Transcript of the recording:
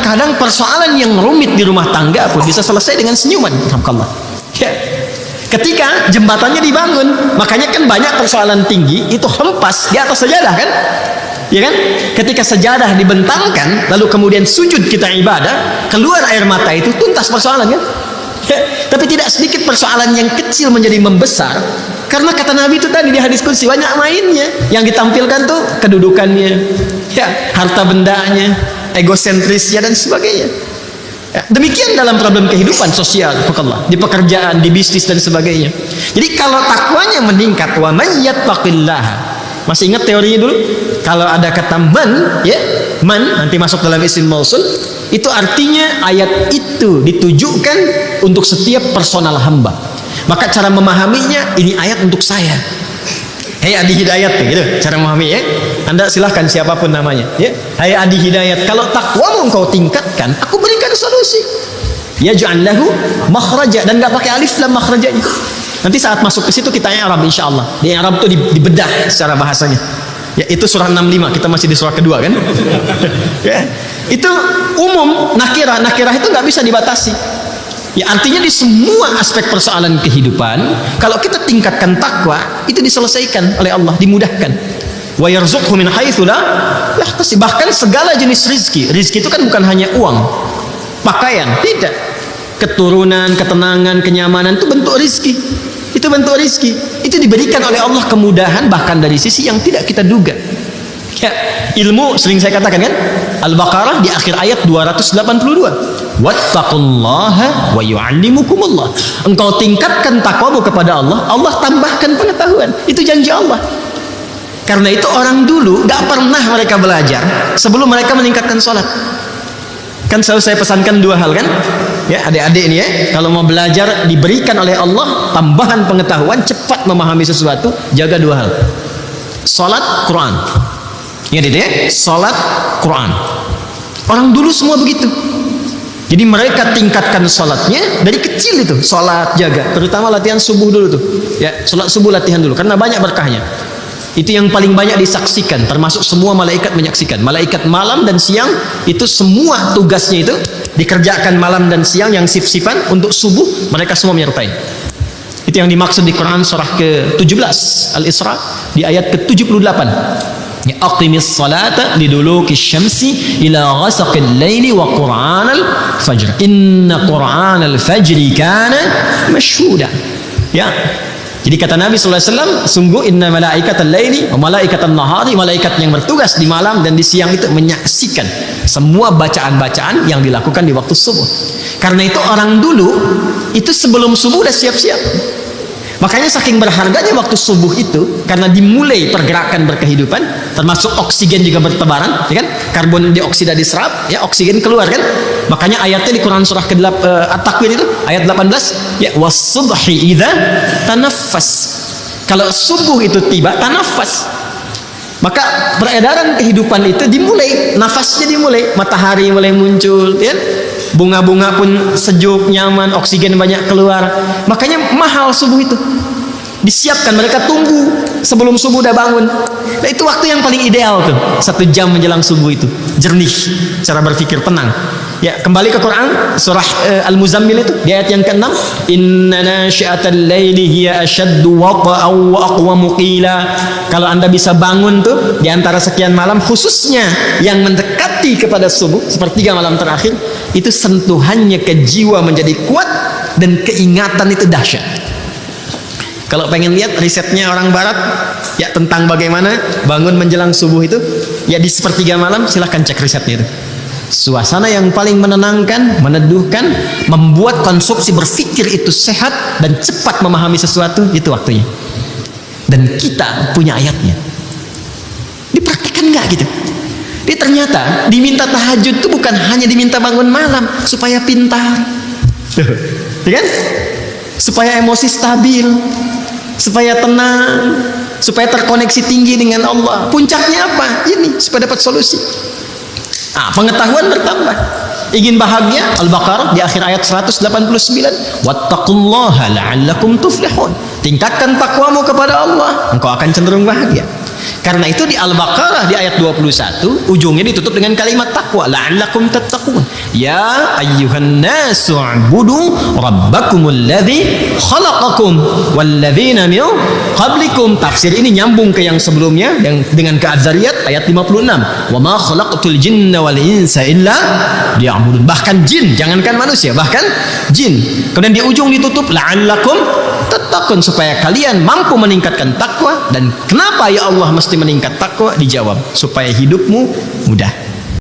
terkadang persoalan yang rumit di rumah tangga pun bisa selesai dengan senyuman. Alhamdulillah. Ya. Ketika jembatannya dibangun, makanya kan banyak persoalan tinggi itu hempas di atas sajadah kan? Ya kan? Ketika sajadah dibentangkan, lalu kemudian sujud kita ibadah, keluar air mata itu tuntas persoalan kan? Ya. Tapi tidak sedikit persoalan yang kecil menjadi membesar, karena kata Nabi itu tadi di hadis qudsi banyak mainnya. Yang ditampilkan tuh kedudukannya, ya, harta bendanya, egosentrisnya dan sebagainya. Ya, demikian dalam problem kehidupan sosial, di pekerjaan, di bisnis dan sebagainya. Jadi kalau takwanya meningkat, wa may yattaqillah. Masih ingat teorinya dulu? Kalau ada kata man, ya, man nanti masuk dalam isim mausul, itu artinya ayat itu ditujukan untuk setiap personal hamba. Maka cara memahaminya, ini ayat untuk saya. Hai Adi Hidayat, gitu cara memahami ya. Anda silahkan siapapun namanya ya. Hai Adi Hidayat, kalau takwamu engkau tingkatkan, aku berikan solusi. Yaj'al lahu makhraja, dan enggak pakai alif lam makhrajanya. Nanti saat masuk ke situ kita i'rab insyaallah. Di i'rab itu dibedah secara bahasanya. Ya, itu surah 65, kita masih di surah kedua kan? Ya. Itu umum, nakirah itu nggak bisa dibatasi. Ya, artinya di semua aspek persoalan kehidupan, kalau kita tingkatkan takwa, itu diselesaikan oleh Allah, dimudahkan. Wa yarzuqhu min haitsu la yahtasib. Bahkan segala jenis rizki itu kan bukan hanya uang, pakaian, tidak. Keturunan, ketenangan, kenyamanan itu bentuk rizki. Itu bentuk rizki. Itu diberikan oleh Allah kemudahan bahkan dari sisi yang tidak kita duga. Ya, ilmu sering saya katakan kan, Al-Baqarah di akhir ayat 282. Wattaqullaha wa yu'allimukumullah. Engkau tingkatkan takwamu kepada Allah, Allah tambahkan pengetahuan. Itu janji Allah. Karena itu orang dulu gak pernah mereka belajar sebelum mereka meningkatkan sholat. Kan selalu saya pesankan dua hal kan? Ya, adik-adik ini ya, kalau mau belajar diberikan oleh Allah tambahan pengetahuan, cepat memahami sesuatu, jaga dua hal. Sholat, Quran. Ya, ya, sholat, Quran. Orang dulu semua begitu. Jadi mereka tingkatkan sholatnya dari kecil itu, sholat jaga, terutama latihan subuh dulu tuh, ya, sholat subuh latihan dulu, karena banyak berkahnya. Itu yang paling banyak disaksikan, termasuk semua malaikat menyaksikan. Malaikat malam dan siang itu semua tugasnya itu dikerjakan malam dan siang, yang sif-sifan untuk subuh mereka semua menyertai. Itu yang dimaksud di Quran surah ke-17 Al-Isra di ayat ke-78. Ya, aqimis salata liduluki syamsi ila ghasaqil laili wa qur'anal fajr inna qur'anal fajri kana mashhuda. Ya, jadi kata Nabi SAW, sungguh inna malaikatal laili wa malaikatan nahari, malaikat yang bertugas di malam dan di siang itu menyaksikan semua bacaan-bacaan yang dilakukan di waktu subuh. Karena itu orang dulu itu sebelum subuh udah siap-siap. Makanya saking berharganya waktu subuh itu, karena dimulai pergerakan berkehidupan, termasuk oksigen juga bertebaran, ya kan? Karbon dioksida diserap, ya, oksigen keluar kan? Makanya ayatnya di Quran surah ke-8 At-Takwir itu ayat 18, ya, was-subhi idza tanaffas. Kalau subuh itu tiba, tanafas. Maka peredaran kehidupan itu dimulai, nafasnya dimulai, matahari mulai muncul, ya. Bunga-bunga pun sejuk, nyaman, oksigen banyak keluar. Makanya mahal subuh itu. Disiapkan, mereka tunggu sebelum subuh udah bangun. Nah, itu waktu yang paling ideal tuh, 1 jam menjelang subuh itu. Jernih, cara berpikir tenang. Ya, kembali ke Quran surah Al-Muzammil itu di ayat yang ke-6, inna nasyi'atal laili hiya ashaddu waqa'an wa aqwamu qila. Kalau Anda bisa bangun tuh di antara sekian malam, khususnya yang mendekati kepada subuh, sepertiga malam terakhir, itu sentuhannya ke jiwa menjadi kuat dan keingatan itu dahsyat. Kalau pengen lihat risetnya orang barat ya tentang bagaimana bangun menjelang subuh itu, ya di sepertiga malam, silahkan cek risetnya itu. Suasana yang paling menenangkan, meneduhkan, membuat konstruksi berpikir itu sehat dan cepat memahami sesuatu, itu waktunya. Dan kita punya ayatnya. Dipraktikkan nggak gitu? Dia ternyata diminta tahajud itu bukan hanya diminta bangun malam supaya pintar, ya kan? Supaya emosi stabil, supaya tenang, supaya terkoneksi tinggi dengan Allah. Puncaknya apa? Ini supaya dapat solusi. Pengetahuan bertambah. Ingin bahagia, Al-Baqarah di akhir ayat 189, wattaqullaha la'allakum tuflihun. Tingkatkan takwamu kepada Allah, engkau akan cenderung bahagia. Karena itu di Al-Baqarah di ayat 21 ujungnya ditutup dengan kalimat takwa, la'allakum tattaqun. Ya ayyuhan nasu ubudu rabbakumul ladzi khalaqakum walladzina min qablikum. Tafsir ini nyambung ke yang sebelumnya yang dengan ke Az-Zariyat ayat 56. Wa ma khalaqtul jinna wal insa illa liya'budun. Bahkan jin, jangankan manusia, bahkan jin. Kemudian di ujung ditutup la'allakum tattaqun, supaya kalian mampu meningkatkan takwa. Dan kenapa ya Allah mesti meningkat takwa? Dijawab supaya hidupmu mudah.